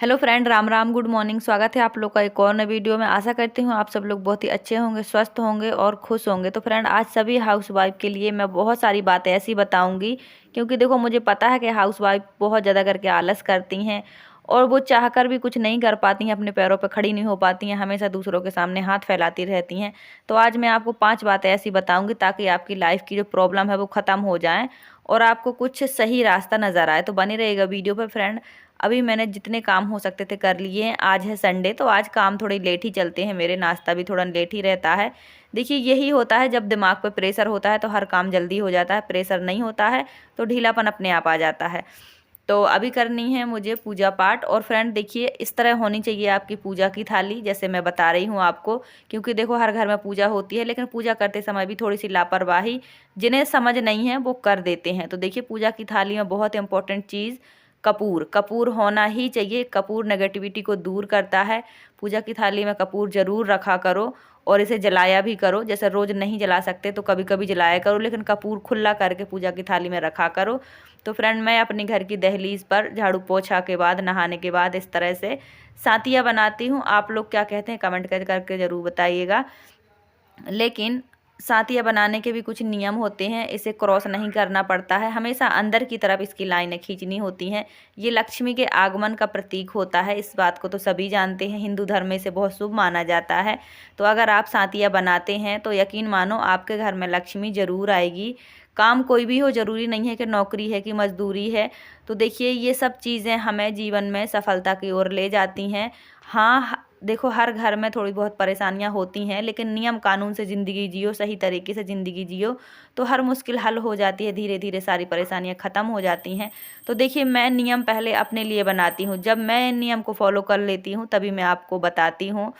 Hello friend, Ram Ram, good morning. स्वागत है आप लोग का एक और नए वीडियो में। आशा करती हूँ आप सब लोग बहुत ही अच्छे होंगे, स्वस्थ होंगे और खुश होंगे। तो फ्रेंड, आज सभी हाउसवाइफ के लिए मैं बहुत सारी बातें ऐसी बताऊंगी, क्योंकि देखो मुझे पता है कि हाउसवाइफ बहुत ज़्यादा करके आलस करती हैं और वो चाहकर भी कुछ नहीं कर पाती हैं, अपने पैरों पर खड़ी नहीं हो पाती हैं, हमेशा दूसरों के सामने हाथ फैलाती रहती हैं। तो आज मैं आपको 5 बातें ऐसी बताऊंगी ताकि आपकी लाइफ की जो प्रॉब्लम है वो ख़त्म हो जाए और आपको कुछ सही रास्ता नज़र आए। तो बने रहेगा वीडियो पर फ्रेंड। अभी मैंने जितने काम हो सकते थे कर लिए हैं। आज है संडे, तो आज काम थोड़े लेट ही चलते हैं मेरे, नाश्ता भी थोड़ा लेट ही रहता है। देखिए यही होता है, जब दिमाग पे प्रेशर होता है तो हर काम जल्दी हो जाता है, प्रेशर नहीं होता है तो ढीलापन अपने आप आ जाता है। तो अभी करनी है मुझे पूजा पाठ। और फ्रेंड देखिए, इस तरह होनी चाहिए आपकी पूजा की थाली, जैसे मैं बता रही हूँ आपको। क्योंकि देखो हर घर में पूजा होती है, लेकिन पूजा करते समय भी थोड़ी सी लापरवाही जिन्हें समझ नहीं है वो कर देते हैं। तो देखिए पूजा की थाली में बहुत इंपॉर्टेंट चीज़ कपूर, कपूर होना ही चाहिए। कपूर नेगेटिविटी को दूर करता है। पूजा की थाली में कपूर जरूर रखा करो और इसे जलाया भी करो। जैसे रोज नहीं जला सकते तो कभी कभी जलाया करो, लेकिन कपूर खुला करके पूजा की थाली में रखा करो। तो फ्रेंड, मैं अपने घर की दहलीज पर झाड़ू पोछा के बाद, नहाने के बाद इस तरह से सातिया बनाती हूँ। आप लोग क्या कहते हैं कमेंट करके ज़रूर बताइएगा। लेकिन सातिया बनाने के भी कुछ नियम होते हैं। इसे क्रॉस नहीं करना पड़ता है, हमेशा अंदर की तरफ इसकी लाइनें खींचनी होती हैं। ये लक्ष्मी के आगमन का प्रतीक होता है, इस बात को तो सभी जानते हैं। हिंदू धर्म में इसे बहुत शुभ माना जाता है। तो अगर आप सातिया बनाते हैं तो यकीन मानो आपके घर में लक्ष्मी जरूर आएगी। काम कोई भी हो, ज़रूरी नहीं है कि नौकरी है कि मजदूरी है। तो देखिए ये सब चीज़ें हमें जीवन में सफलता की ओर ले जाती हैं। हाँ, देखो हर घर में थोड़ी बहुत परेशानियां होती हैं, लेकिन नियम कानून से ज़िंदगी जियो, सही तरीके से ज़िंदगी जियो, तो हर मुश्किल हल हो जाती है। धीरे धीरे सारी परेशानियां ख़त्म हो जाती हैं। तो देखिए मैं नियम पहले अपने लिए बनाती हूँ, जब मैं नियम को फॉलो कर लेती हूँ तभी मैं आपको बताती हूँ।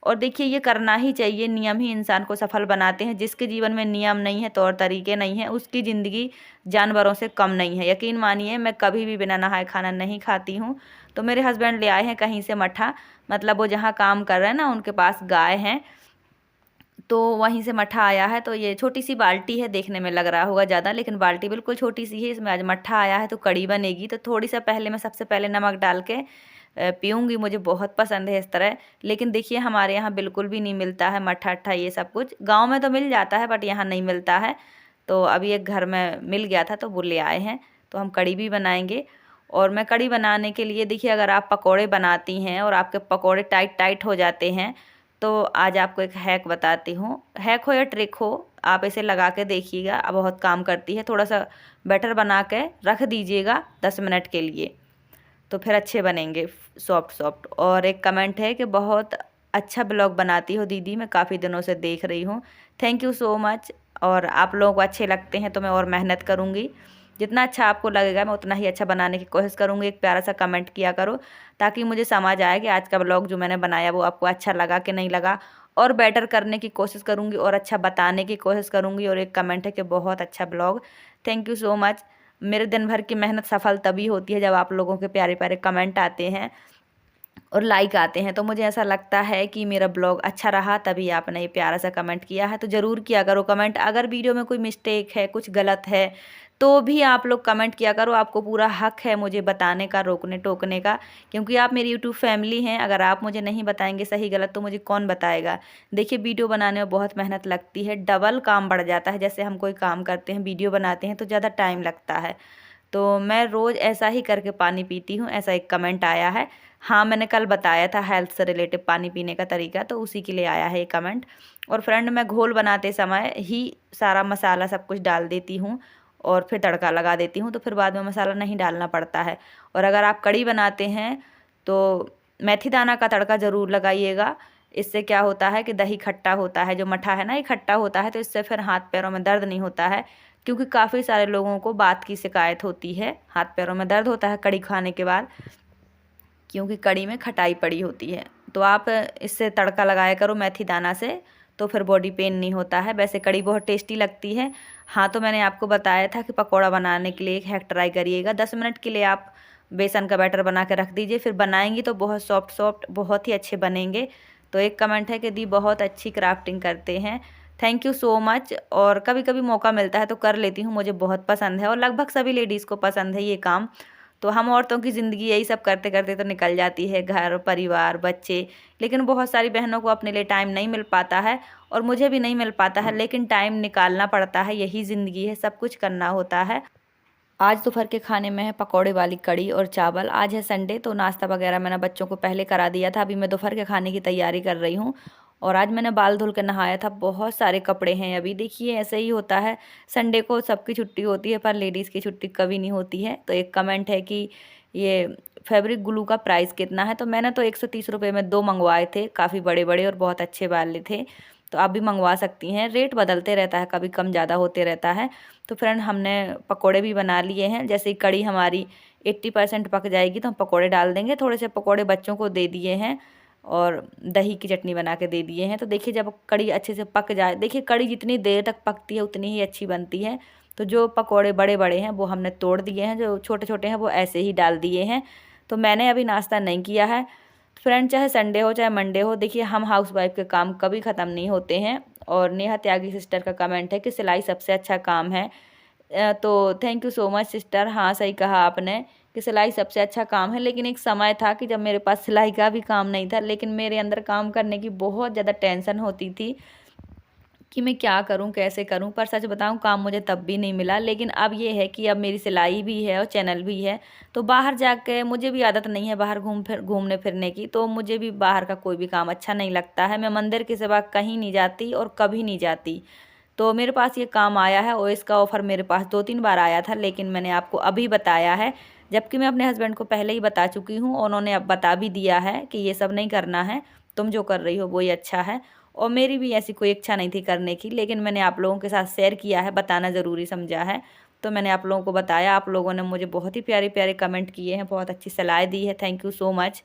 और देखिए ये करना ही चाहिए, नियम ही इंसान को सफल बनाते हैं। जिसके जीवन में नियम नहीं है, तौर तरीके नहीं है, उसकी ज़िंदगी जानवरों से कम नहीं है। यकीन मानिए मैं कभी भी बिना नहाए खाना नहीं खाती हूँ। तो मेरे हस्बैंड ले आए हैं कहीं से मट्ठा, मतलब वो जहाँ काम कर रहे हैं ना उनके पास गाय हैं, तो वहीं से मट्ठा आया है। तो ये छोटी सी बाल्टी है, देखने में लग रहा होगा ज़्यादा, लेकिन बाल्टी बिल्कुल छोटी सी है। इसमें आज मट्ठा आया है तो कड़ी बनेगी। तो थोड़ी सा पहले मैं सबसे पहले नमक डाल के पीऊँगी, मुझे बहुत पसंद है इस तरह। लेकिन देखिए हमारे यहाँ बिल्कुल भी नहीं मिलता है मट्ठा अट्ठा ये सब कुछ। गाँव में तो मिल जाता है बट यहाँ नहीं मिलता है। तो अभी एक घर में मिल गया था तो वो ले आए हैं, तो हम कड़ी भी बनाएंगे। और मैं कड़ी बनाने के लिए, देखिए अगर आप पकोड़े बनाती हैं और आपके पकोड़े टाइट टाइट हो जाते हैं, तो आज आपको एक हैक बताती हूँ। हैक हो या ट्रिक हो, आप इसे लगा के देखिएगा, बहुत काम करती है। थोड़ा सा बैटर बना के रख दीजिएगा 10 मिनट के लिए, तो फिर अच्छे बनेंगे, सॉफ्ट सॉफ्ट। और एक कमेंट है कि बहुत अच्छा ब्लॉग बनाती हो दीदी, मैं काफ़ी दिनों से देख रही हूँ। Thank you so much. और आप लोगों को अच्छे लगते हैं तो मैं और मेहनत करूँगी। जितना अच्छा आपको लगेगा मैं उतना ही अच्छा बनाने की कोशिश करूँगी। एक प्यारा सा कमेंट किया करो ताकि मुझे समझ आए कि आज का ब्लॉग जो मैंने बनाया वो आपको अच्छा लगा कि नहीं लगा। और बेटर करने की कोशिश करूँगी और अच्छा बताने की कोशिश करूँगी। और एक कमेंट है कि बहुत अच्छा blog, thank you so much. मेरे दिन भर की मेहनत सफल तभी होती है जब आप लोगों के प्यारे प्यारे कमेंट आते हैं और लाइक आते हैं। तो मुझे ऐसा लगता है कि मेरा ब्लॉग अच्छा रहा तभी आपने ये प्यारा सा कमेंट किया है। तो ज़रूर किया करो कमेंट। अगर वीडियो में कोई मिस्टेक है, कुछ गलत है, तो भी आप लोग कमेंट किया करो। आपको पूरा हक है मुझे बताने का, रोकने टोकने का, क्योंकि आप मेरी यूट्यूब फैमिली हैं। अगर आप मुझे नहीं बताएंगे सही गलत तो मुझे कौन बताएगा। देखिए वीडियो बनाने में बहुत मेहनत लगती है, डबल काम बढ़ जाता है। जैसे हम कोई काम करते हैं, वीडियो बनाते हैं तो ज़्यादा टाइम लगता है। तो मैं रोज़ ऐसा ही करके पानी पीती हूँ, ऐसा एक कमेंट आया है। हाँ, मैंने कल बताया था हेल्थ से रिलेटेड पानी पीने का तरीका, तो उसी के लिए आया है ये कमेंट। और फ्रेंड, मैं घोल बनाते समय ही सारा मसाला सब कुछ डाल देती हूँ और फिर तड़का लगा देती हूँ, तो फिर बाद में मसाला नहीं डालना पड़ता है। और अगर आप कड़ी बनाते हैं तो मेथी दाना का तड़का ज़रूर लगाइएगा। इससे क्या होता है कि दही खट्टा होता है, जो मठा है ना ये खट्टा होता है, तो इससे फिर हाथ पैरों में दर्द नहीं होता है। क्योंकि काफ़ी सारे लोगों को बात की शिकायत होती है, हाथ पैरों में दर्द होता है कड़ी खाने के बाद, क्योंकि कड़ी में खटाई पड़ी होती है। तो आप इससे तड़का लगाया करो मेथी दाना से, तो फिर बॉडी पेन नहीं होता है। वैसे कड़ी बहुत टेस्टी लगती है। हाँ, तो मैंने आपको बताया था कि पकौड़ा बनाने के लिए एक हैक ट्राई करिएगा। 10 मिनट के लिए आप बेसन का बैटर बना के रख दीजिए, फिर बनाएंगी तो बहुत सॉफ्ट सॉफ्ट बहुत ही अच्छे बनेंगे। तो एक कमेंट है कि दी बहुत अच्छी क्राफ्टिंग करते हैं, थैंक यू सो मच। और कभी कभी मौका मिलता है तो कर लेती हूँ, मुझे बहुत पसंद है और लगभग सभी लेडीज़ को पसंद है ये काम। तो हम औरतों की ज़िंदगी यही सब करते करते तो निकल जाती है, घर परिवार बच्चे। लेकिन बहुत सारी बहनों को अपने लिए टाइम नहीं मिल पाता है और मुझे भी नहीं मिल पाता है, लेकिन टाइम निकालना पड़ता है, यही ज़िंदगी है, सब कुछ करना होता है। आज दोपहर के खाने में है पकौड़े वाली कड़ी और चावल। आज है संडे तो नाश्ता वगैरह मैंने बच्चों को पहले करा दिया था। अभी मैं दोपहर के खाने की तैयारी कर रही हूँ। और आज मैंने बाल धुल के नहाया था। बहुत सारे कपड़े हैं अभी। देखिए ऐसे ही होता है, संडे को सबकी छुट्टी होती है पर लेडीज़ की छुट्टी कभी नहीं होती है। तो एक कमेंट है कि ये फैब्रिक ग्लू का प्राइस कितना है, तो मैंने तो 130 रुपये में 2 मंगवाए थे। काफ़ी बड़े बड़े और बहुत अच्छे वाले थे, तो आप भी मंगवा सकती हैं। रेट बदलते रहता है, कभी कम ज़्यादा होते रहता है। तो फ्रेंड हमने पकोड़े भी बना लिए हैं। जैसे ही कड़ी हमारी 80% पक जाएगी तो हम पकोड़े डाल देंगे। थोड़े से पकोड़े बच्चों को दे दिए हैं और दही की चटनी बना के दे दिए हैं। तो देखिए जब कड़ी अच्छे से पक जाए, देखिए कड़ी जितनी देर तक पकती है उतनी ही अच्छी बनती है। तो जो पकोड़े बड़े बड़े हैं वो हमने तोड़ दिए हैं, जो छोटे छोटे हैं वो ऐसे ही डाल दिए हैं। तो मैंने अभी नाश्ता नहीं किया है। फ्रेंड चाहे संडे हो चाहे मंडे हो, देखिए हम हाउसवाइफ के काम कभी ख़त्म नहीं होते हैं। और नेहा त्यागी सिस्टर का कमेंट है कि सिलाई सबसे अच्छा काम है। तो thank you so much sister. हाँ सही कहा आपने कि सिलाई सबसे अच्छा काम है। लेकिन एक समय था कि जब मेरे पास सिलाई का भी काम नहीं था, लेकिन मेरे अंदर काम करने की बहुत ज़्यादा टेंशन होती थी कि मैं क्या करूं कैसे करूं। पर सच बताऊं काम मुझे तब भी नहीं मिला। लेकिन अब ये है कि अब मेरी सिलाई भी है और चैनल भी है, तो बाहर जाके मुझे भी आदत नहीं है बाहर घूमने फिरने की। तो मुझे भी बाहर का कोई भी काम अच्छा नहीं लगता है। मैं मंदिर के सिवा कहीं नहीं जाती और कभी नहीं जाती। तो मेरे पास ये काम आया है और इसका ऑफ़र मेरे पास 2-3 बार आया था, लेकिन मैंने आपको अभी बताया है। जबकि मैं अपने हस्बैंड को पहले ही बता चुकी हूँ, उन्होंने अब बता भी दिया है कि ये सब नहीं करना है, तुम जो कर रही हो वो ही अच्छा है। और मेरी भी ऐसी कोई इच्छा नहीं थी करने की, लेकिन मैंने आप लोगों के साथ शेयर किया है, बताना ज़रूरी समझा है। तो मैंने आप लोगों को बताया। आप लोगों ने मुझे बहुत ही प्यारे प्यारे कमेंट किए हैं, बहुत अच्छी सलाह दी है, थैंक यू सो मच।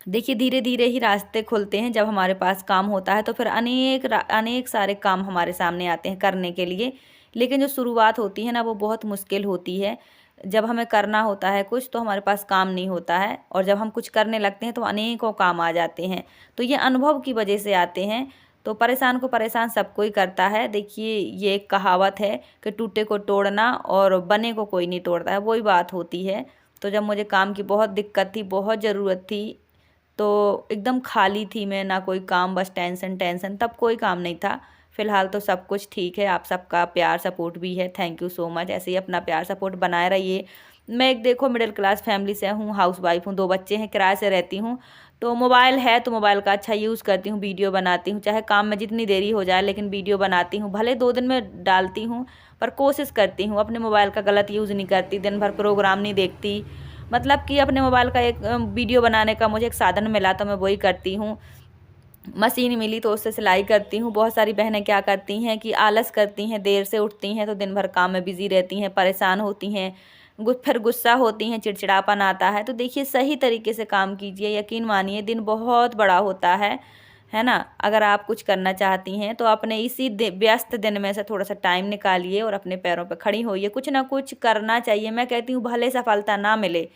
देखिए धीरे धीरे ही रास्ते खुलते हैं। जब हमारे पास काम होता है तो फिर अनेक सारे काम हमारे सामने आते हैं करने के लिए। लेकिन जो शुरुआत होती है ना वो बहुत मुश्किल होती है। जब हमें करना होता है कुछ तो हमारे पास काम नहीं होता है, और जब हम कुछ करने लगते हैं तो अनेकों काम आ जाते हैं। तो ये अनुभव की वजह से आते हैं। तो परेशान को परेशान सब कोई करता है। देखिए ये एक कहावत है कि टूटे को तोड़ना और बने को कोई नहीं तोड़ता है, वही बात होती है। तो जब मुझे काम की बहुत दिक्कत थी, बहुत ज़रूरत थी, तो एकदम खाली थी मैं, ना कोई काम, बस टेंशन टेंशन, तब कोई काम नहीं था। फ़िलहाल तो सब कुछ ठीक है। आप सबका प्यार सपोर्ट भी है, थैंक यू सो मच। ऐसे ही अपना प्यार सपोर्ट बनाए रहिए। मैं एक देखो मिडिल क्लास फैमिली से हूँ, हाउसवाइफ हूँ, 2 बच्चे हैं, किराए से रहती हूँ। तो मोबाइल है तो मोबाइल का अच्छा यूज़ करती हूँ, वीडियो बनाती हूँ, चाहे काम में जितनी देरी हो जाए लेकिन वीडियो बनाती हूँ। भले 2 दिन में डालती हूँ पर कोशिश करती हूँ। अपने मोबाइल का गलत यूज़ नहीं करती, दिन भर प्रोग्राम नहीं देखती। मतलब कि अपने मोबाइल का एक वीडियो बनाने का मुझे एक साधन मिला तो मैं वही करती हूँ। मशीन मिली तो उससे सिलाई करती हूँ। बहुत सारी बहनें क्या करती हैं कि आलस करती हैं, देर से उठती हैं तो दिन भर काम में बिज़ी रहती हैं, परेशान होती हैं, फिर गुस्सा होती हैं, चिड़चिड़ापन आता है। तो देखिए सही तरीके से काम कीजिए, यकीन मानिए दिन बहुत बड़ा होता है ना। अगर आप कुछ करना चाहती हैं तो अपने इसी व्यस्त दिन में से थोड़ा सा टाइम निकालिए और अपने पैरों पर खड़ी होइए। कुछ ना कुछ करना चाहिए। मैं कहती हूँ भले सफलता ना मिले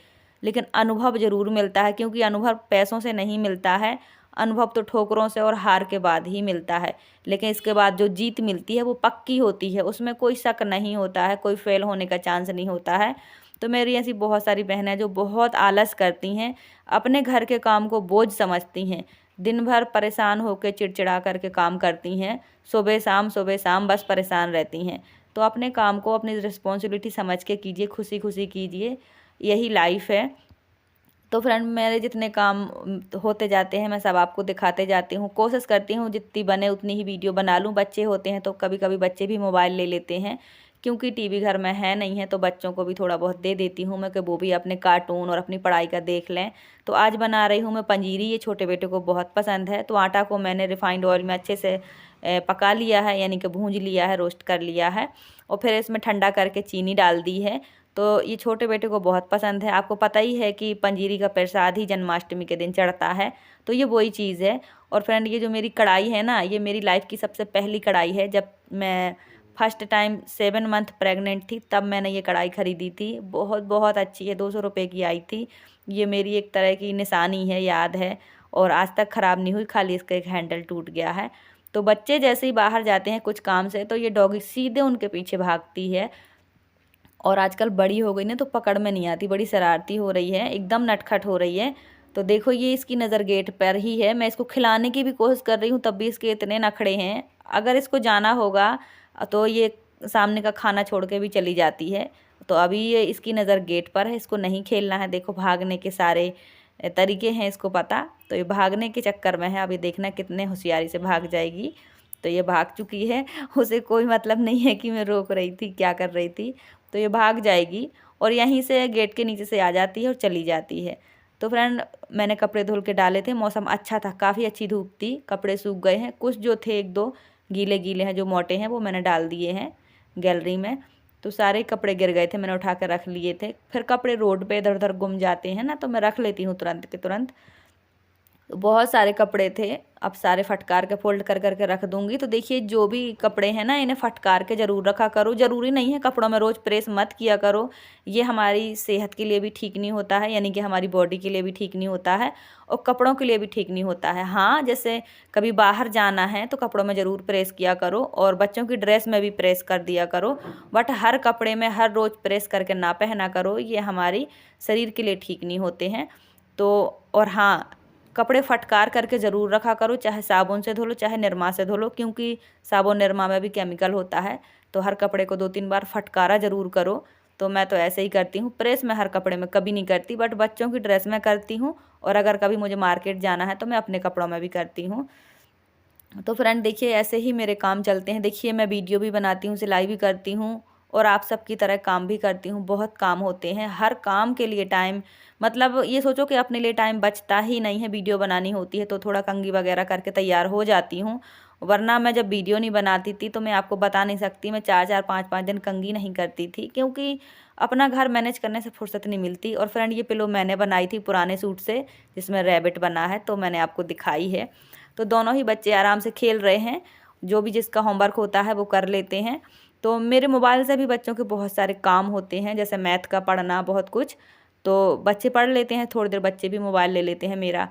लेकिन अनुभव ज़रूर मिलता है, क्योंकि अनुभव पैसों से नहीं मिलता है। अनुभव तो ठोकरों से और हार के बाद ही मिलता है। लेकिन इसके बाद जो जीत मिलती है वो पक्की होती है, उसमें कोई शक नहीं होता है, कोई फेल होने का चांस नहीं होता है। तो मेरी ऐसी बहुत सारी बहनें जो बहुत आलस करती हैं, अपने घर के काम को बोझ समझती हैं, दिन भर परेशान होकर चिड़चिड़ा करके काम करती हैं, सुबह शाम बस परेशान रहती हैं। तो अपने काम को अपनी रिस्पॉन्सिबिलिटी समझ के कीजिए, खुशी खुशी कीजिए, यही लाइफ है। तो फ्रेंड मेरे जितने काम होते जाते हैं मैं सब आपको दिखाते जाती हूँ। कोशिश करती हूँ जितनी बने उतनी ही वीडियो बना लूँ। बच्चे होते हैं तो कभी कभी बच्चे भी मोबाइल ले लेते हैं, क्योंकि टीवी घर में है नहीं है, तो बच्चों को भी थोड़ा बहुत दे देती हूँ मैं कि वो भी अपने कार्टून और अपनी पढ़ाई का देख लें। तो आज बना रही हूँ मैं पंजीरी। ये छोटे बेटे को बहुत पसंद है। तो आटा को मैंने रिफाइंड ऑयल में अच्छे से पका लिया है, यानी कि भूंज लिया है, रोस्ट कर लिया है, और फिर इसमें ठंडा करके चीनी डाल दी है। तो ये छोटे बेटे को बहुत पसंद है। आपको पता ही है कि पंजीरी का प्रसाद ही जन्माष्टमी के दिन चढ़ता है, तो ये वही चीज़ है। और फ्रेंड ये जो मेरी कढ़ाई है ना, ये मेरी लाइफ की सबसे पहली कढ़ाई है। जब मैं फर्स्ट टाइम 7 मंथ प्रेग्नेंट थी तब मैंने ये कढ़ाई ख़रीदी थी। बहुत बहुत अच्छी है, 200 रुपये की आई थी। ये मेरी एक तरह की निशानी है, याद है, और आज तक ख़राब नहीं हुई, खाली इसका एक हैंडल टूट गया है। तो बच्चे जैसे ही बाहर जाते हैं कुछ काम से तो ये डॉगी सीधे उनके पीछे भागती है। और आजकल बड़ी हो गई ना तो पकड़ में नहीं आती, बड़ी शरारती हो रही है, एकदम नटखट हो रही है। तो देखो ये इसकी नज़र गेट पर ही है। मैं इसको खिलाने की भी कोशिश कर रही हूँ तब भी इसके इतने नखड़े हैं। अगर इसको जाना होगा तो ये सामने का खाना छोड़ के भी चली जाती है। तो अभी ये इसकी नज़र गेट पर है, इसको नहीं खेलना है। देखो भागने के सारे तरीके हैं इसको पता, तो ये भागने के चक्कर में है। अभी देखना कितने होशियारी से भाग जाएगी। तो ये भाग चुकी है, उसे कोई मतलब नहीं है कि मैं रोक रही थी क्या कर रही थी। तो ये भाग जाएगी और यहीं से गेट के नीचे से आ जाती है और चली जाती है। तो फ्रेंड मैंने कपड़े धुल के डाले थे, मौसम अच्छा था, काफ़ी अच्छी धूप थी, कपड़े सूख गए हैं। कुछ जो थे एक दो गीले गीले हैं जो मोटे हैं वो मैंने डाल दिए हैं गैलरी में। तो सारे कपड़े गिर गए थे, मैंने उठा कर रख लिए थे। फिर कपड़े रोड पे इधर उधर गुम जाते हैं ना, तो मैं रख लेती हूँ तुरंत के तुरंत। तो बहुत सारे कपड़े थे, अब सारे फटकार के फोल्ड कर करके रख दूंगी। तो देखिए जो भी कपड़े हैं ना इन्हें फटकार के ज़रूर रखा करो। ज़रूरी नहीं है कपड़ों में रोज़ प्रेस मत किया करो, ये हमारी सेहत के लिए भी ठीक नहीं होता है, यानी कि हमारी बॉडी के लिए भी ठीक नहीं होता है और कपड़ों के लिए भी ठीक नहीं होता है। हाँ जैसे कभी बाहर जाना है तो कपड़ों में ज़रूर प्रेस किया करो और बच्चों की ड्रेस में भी प्रेस कर दिया करो, बट हर कपड़े में हर रोज़ प्रेस करके ना पहना करो, ये हमारी शरीर के लिए ठीक नहीं होते हैं। तो और हाँ कपड़े फटकार करके ज़रूर रखा करो, चाहे साबुन से धो लो चाहे निरमा से धो लो, क्योंकि साबुन निरमा में भी केमिकल होता है। तो हर कपड़े को 2-3 बार फटकारा ज़रूर करो। तो मैं तो ऐसे ही करती हूँ, प्रेस में हर कपड़े में कभी नहीं करती, बट बच्चों की ड्रेस में करती हूँ और अगर कभी मुझे मार्केट जाना है तो मैं अपने कपड़ों में भी करती हूँ। तो फ्रेंड देखिए ऐसे ही मेरे काम चलते हैं। देखिए मैं वीडियो भी बनाती हूँ, सिलाई भी करती हूँ और आप सबकी तरह काम भी करती हूँ। बहुत काम होते हैं, हर काम के लिए टाइम, मतलब ये सोचो कि अपने लिए टाइम बचता ही नहीं है। वीडियो बनानी होती है तो थोड़ा कंघी वगैरह करके तैयार हो जाती हूँ, वरना मैं जब वीडियो नहीं बनाती थी तो मैं आपको बता नहीं सकती, मैं 4-4 5-5 दिन कंघी नहीं करती थी, क्योंकि अपना घर मैनेज करने से फुर्सत नहीं मिलती। और फ्रेंड ये पिलो मैंने बनाई थी पुराने सूट से जिसमें रैबिट बना है, तो मैंने आपको दिखाई है। तो दोनों ही बच्चे आराम से खेल रहे हैं, जो भी जिसका होमवर्क होता है वो कर लेते हैं। तो मेरे मोबाइल से भी बच्चों के बहुत सारे काम होते हैं, जैसे मैथ का पढ़ना, बहुत कुछ। तो बच्चे पढ़ लेते हैं, थोड़ी देर बच्चे भी मोबाइल ले लेते हैं मेरा,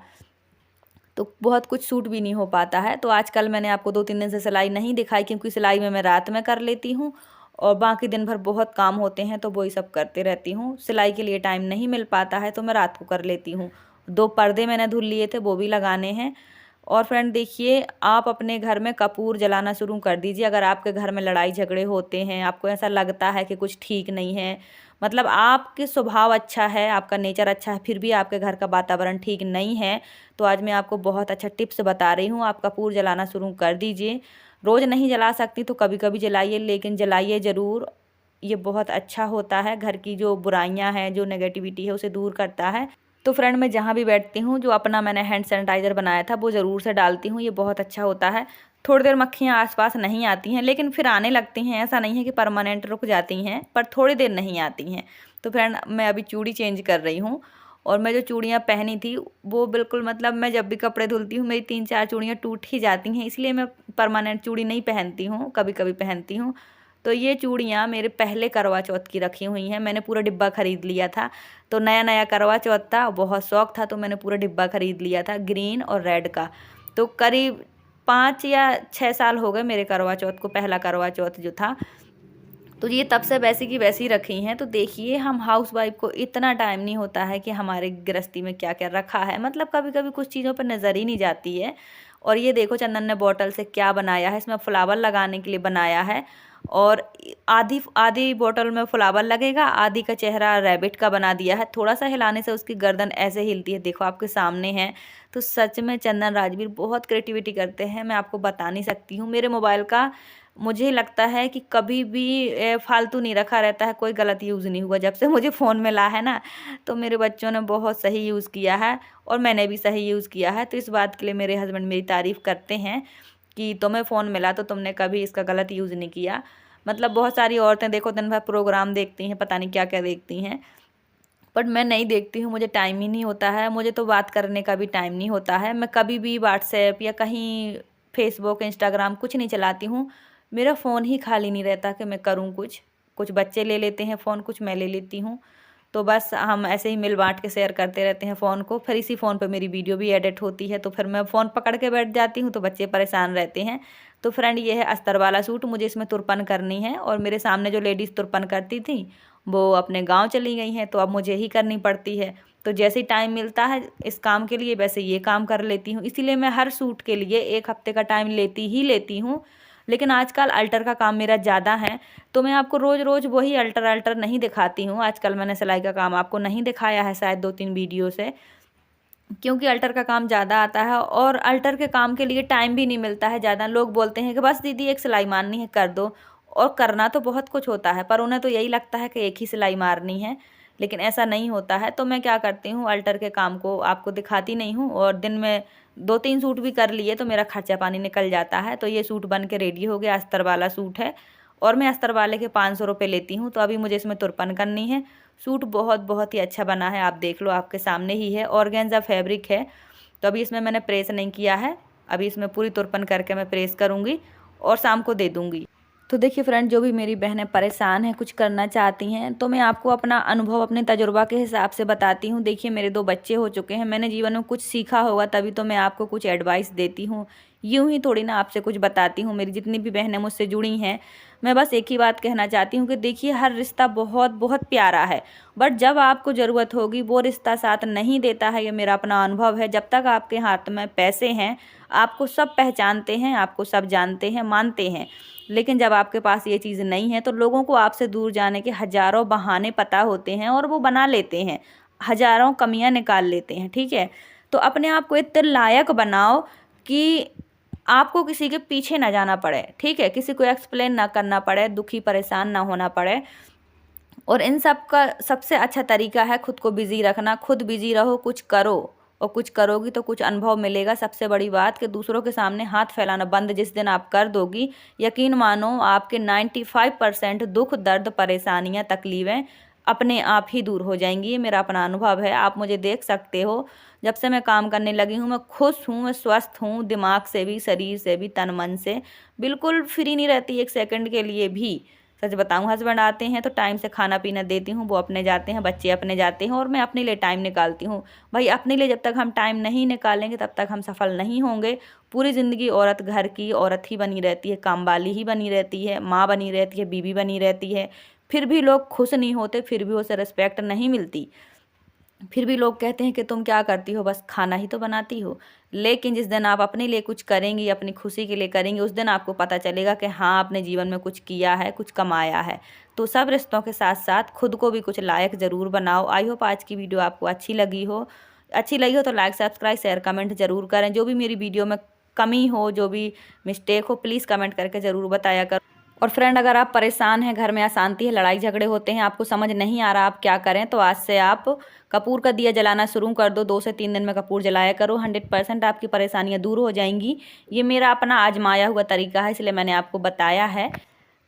तो बहुत कुछ सूट भी नहीं हो पाता है। तो आजकल मैंने आपको 2-3 दिन से सिलाई नहीं दिखाई, क्योंकि सिलाई में मैं रात में कर लेती हूँ और बाकी दिन भर बहुत काम होते हैं तो वही सब करते रहती हूँ। सिलाई के लिए टाइम नहीं मिल पाता है तो मैं रात को कर लेती हूँ। 2 पर्दे मैंने धुल लिए थे, वो भी लगाने हैं। और फ्रेंड देखिए आप अपने घर में कपूर जलाना शुरू कर दीजिए। अगर आपके घर में लड़ाई झगड़े होते हैं, आपको ऐसा लगता है कि कुछ ठीक नहीं है, मतलब आपके स्वभाव अच्छा है, आपका नेचर अच्छा है, फिर भी आपके घर का वातावरण ठीक नहीं है, तो आज मैं आपको बहुत अच्छा टिप्स बता रही हूँ। आप कपूर जलाना शुरू कर दीजिए। रोज़ नहीं जला सकती तो कभी कभी जलाइए, लेकिन जलाइए ज़रूर। ये बहुत अच्छा होता है, घर की जो बुराइयां हैं, जो नेगेटिविटी है उसे दूर करता है। तो फ्रेंड मैं जहाँ भी बैठती हूँ जो अपना मैंने हैंड सैनिटाइज़र बनाया था वो ज़रूर से डालती हूँ, ये बहुत अच्छा होता है। थोड़ी देर मक्खियाँ आसपास नहीं आती हैं, लेकिन फिर आने लगती हैं, ऐसा नहीं है कि परमानेंट रुक जाती हैं, पर थोड़ी देर नहीं आती हैं। तो फ्रेंड मैं अभी चूड़ी चेंज कर रही हूँ और मैं जो चूड़ियाँ पहनी थी वो बिल्कुल, मतलब मैं जब भी कपड़े धुलती हूँ मेरी 3-4 चूड़ियाँ टूट ही जाती हैं, इसलिए मैं परमानेंट चूड़ी नहीं पहनती हूँ, कभी कभी पहनती हूँ। तो ये चूड़ियाँ मेरे पहले करवा चौथ की रखी हुई हैं, मैंने पूरा डिब्बा ख़रीद लिया था। तो नया नया करवा चौथ था, बहुत शौक था, तो मैंने पूरा डिब्बा ख़रीद लिया था ग्रीन और रेड का। तो करीब 5 या 6 साल हो गए मेरे करवा चौथ को, पहला करवा चौथ जो था। तो ये तब से वैसी की वैसी रखी हैं। तो देखिए हम हाउस वाइफ को इतना टाइम नहीं होता है कि हमारे गृहस्थी में क्या क्या रखा है, मतलब कभी कभी कुछ चीज़ों पर नज़र ही नहीं जाती है। और ये देखो चंदन ने बॉटल से क्या बनाया है, इसमें फ्लावर लगाने के लिए बनाया है। और आधी आधी बोतल में फ्लावर लगेगा, आधी का चेहरा रैबिट का बना दिया है। थोड़ा सा हिलाने से उसकी गर्दन ऐसे हिलती है, देखो आपके सामने है। तो सच में चंदन राजवीर बहुत क्रिएटिविटी करते हैं, मैं आपको बता नहीं सकती हूँ। मेरे मोबाइल का मुझे लगता है कि कभी भी फालतू नहीं रखा रहता है, कोई गलत यूज़ नहीं हुआ जब से मुझे फ़ोन मिला है ना। तो मेरे बच्चों ने बहुत सही यूज़ किया है और मैंने भी सही यूज़ किया है। तो इस बात के लिए मेरे हस्बैंड मेरी तारीफ़ करते हैं कि तुम्हें फ़ोन मिला तो तुमने कभी इसका गलत यूज़ नहीं किया। मतलब बहुत सारी औरतें देखो दिन भर प्रोग्राम देखती हैं, पता नहीं क्या क्या देखती हैं, बट मैं नहीं देखती हूँ, मुझे टाइम ही नहीं होता है। मुझे तो बात करने का भी टाइम नहीं होता है, मैं कभी भी व्हाट्सएप या कहीं फेसबुक इंस्टाग्राम कुछ नहीं चलाती हूँ। मेरा फ़ोन ही खाली नहीं रहता कि मैं करूँ कुछ। कुछ बच्चे ले लेते हैं फ़ोन, कुछ मैं ले लेती हूँ। तो बस हम ऐसे ही मिल बांट के शेयर करते रहते हैं फ़ोन को। फिर इसी फ़ोन पे मेरी वीडियो भी एडिट होती है, तो फिर मैं फ़ोन पकड़ के बैठ जाती हूँ तो बच्चे परेशान रहते हैं। तो फ्रेंड ये है अस्तर वाला सूट, मुझे इसमें तुरपन करनी है। और मेरे सामने जो लेडीज़ तुरपन करती थी वो अपने गांव चली गई हैं, तो अब मुझे ही करनी पड़ती है। तो जैसे ही टाइम मिलता है इस काम के लिए वैसे ये काम कर लेती हूँ। इसीलिए मैं हर सूट के लिए 1 हफ्ते का टाइम लेती हूँ। लेकिन आजकल अल्टर का काम मेरा ज़्यादा है, तो मैं आपको रोज़ रोज़ वही अल्टर नहीं दिखाती हूँ। आजकल मैंने सिलाई का काम आपको नहीं दिखाया है शायद 2-3 वीडियो से, क्योंकि अल्टर का काम ज़्यादा आता है और अल्टर के काम के लिए टाइम भी नहीं मिलता है ज़्यादा। लोग बोलते हैं कि बस दीदी एक सिलाई मारनी है कर दो, और करना तो बहुत कुछ होता है, पर उन्हें तो यही लगता है कि एक ही सिलाई मारनी है, लेकिन ऐसा नहीं होता है। तो मैं क्या करती हूँ, अल्टर के काम को आपको दिखाती नहीं हूँ, और दिन में 2-3 सूट भी कर लिए तो मेरा खर्चा पानी निकल जाता है। तो ये सूट बन के रेडी हो गया, अस्तर वाला सूट है, और मैं अस्तर वाले के 500 रुपये लेती हूँ। तो अभी मुझे इसमें तुरपन करनी है। सूट बहुत बहुत ही अच्छा बना है, आप देख लो, आपके सामने ही है, ऑर्गेन्जा फैब्रिक है। तो अभी इसमें मैंने प्रेस नहीं किया है, अभी इसमें पूरी तुरपन करके मैं प्रेस करूँगी और शाम को दे दूँगी। तो देखिए फ्रेंड, जो भी मेरी बहनें परेशान हैं, कुछ करना चाहती हैं, तो मैं आपको अपना अनुभव अपने तजुर्बा के हिसाब से बताती हूँ। देखिए मेरे 2 बच्चे हो चुके हैं, मैंने जीवन में कुछ सीखा होगा तभी तो मैं आपको कुछ एडवाइस देती हूँ, यूँ ही थोड़ी ना आपसे कुछ बताती हूँ। मेरी जितनी भी बहनें मुझसे जुड़ी हैं, मैं बस एक ही बात कहना चाहती हूँ कि देखिए हर रिश्ता बहुत बहुत प्यारा है, बट जब आपको ज़रूरत होगी वो रिश्ता साथ नहीं देता है। ये मेरा अपना अनुभव है। जब तक आपके हाथ में पैसे हैं, आपको सब पहचानते हैं, आपको सब जानते हैं, मानते हैं, लेकिन जब आपके पास ये चीज़ नहीं है तो लोगों को आपसे दूर जाने के हज़ारों बहाने पता होते हैं और वो बना लेते हैं, हज़ारों कमियां निकाल लेते हैं। ठीक है, तो अपने आप को इतने लायक बनाओ कि आपको किसी के पीछे ना जाना पड़े। ठीक है, किसी को एक्सप्लेन ना करना पड़े, दुखी परेशान ना होना पड़े। और इन सब का सबसे अच्छा तरीका है खुद को बिज़ी रखना। खुद बिज़ी रहो, कुछ करो, और कुछ करोगी तो कुछ अनुभव मिलेगा। सबसे बड़ी बात कि दूसरों के सामने हाथ फैलाना बंद जिस दिन आप कर दोगी, यकीन मानो आपके 95% दुख, दर्द, परेशानियां, तकलीफ़ें अपने आप ही दूर हो जाएंगी। ये मेरा अपना अनुभव है, आप मुझे देख सकते हो। जब से मैं काम करने लगी हूँ मैं खुश हूँ, मैं स्वस्थ हूँ, दिमाग से भी, शरीर से भी, तन मन से बिल्कुल फ्री नहीं रहती 1 सेकंड के लिए भी। सच बताऊं, हस्बैंड आते हैं तो टाइम से खाना पीना देती हूँ, वो अपने जाते हैं, बच्चे अपने जाते हैं, और मैं अपने लिए टाइम निकालती हूँ। भाई अपने लिए जब तक हम टाइम नहीं निकालेंगे तब तक हम सफल नहीं होंगे। पूरी ज़िंदगी औरत घर की औरत ही बनी रहती है, काम वाली ही बनी रहती है, माँ बनी रहती है, बीवी बनी रहती है, फिर भी लोग खुश नहीं होते, फिर भी उसे रिस्पेक्ट नहीं मिलती, फिर भी लोग कहते हैं कि तुम क्या करती हो, बस खाना ही तो बनाती हो। लेकिन जिस दिन आप अपने लिए कुछ करेंगी, अपनी खुशी के लिए करेंगी, उस दिन आपको पता चलेगा कि हाँ, अपने जीवन में कुछ किया है, कुछ कमाया है। तो सब रिश्तों के साथ साथ खुद को भी कुछ लायक ज़रूर बनाओ। आई होप आज की वीडियो आपको अच्छी लगी हो। तो लाइक, सब्सक्राइब, शेयर, कमेंट ज़रूर करें। जो भी मेरी वीडियो में कमी हो, जो भी मिस्टेक हो, प्लीज़ कमेंट करके ज़रूर बताया करो। और फ्रेंड, अगर आप परेशान हैं, घर में अशांति है, लड़ाई झगड़े होते हैं, आपको समझ नहीं आ रहा आप क्या करें, तो आज से आप कपूर का दिया जलाना शुरू कर दो। 2 से 3 दिन में कपूर जलाया करो, 100% आपकी परेशानियां दूर हो जाएंगी। ये मेरा अपना आजमाया हुआ तरीका है, इसलिए मैंने आपको बताया है।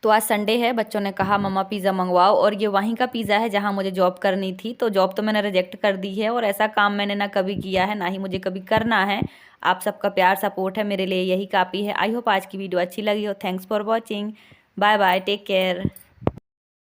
तो आज संडे है, बच्चों ने कहा मम्मा पिज़्ज़ा मंगवाओ, और ये वहीं का पिज़्ज़ा है जहाँ मुझे जॉब करनी थी। तो जॉब तो मैंने रिजेक्ट कर दी है, और ऐसा काम मैंने ना कभी किया है, ना ही मुझे कभी करना है। आप सबका प्यार सपोर्ट है मेरे लिए, यही काफ़ी है। आई होप आज की वीडियो अच्छी लगी हो। Thanks for watching. Bye bye, take care.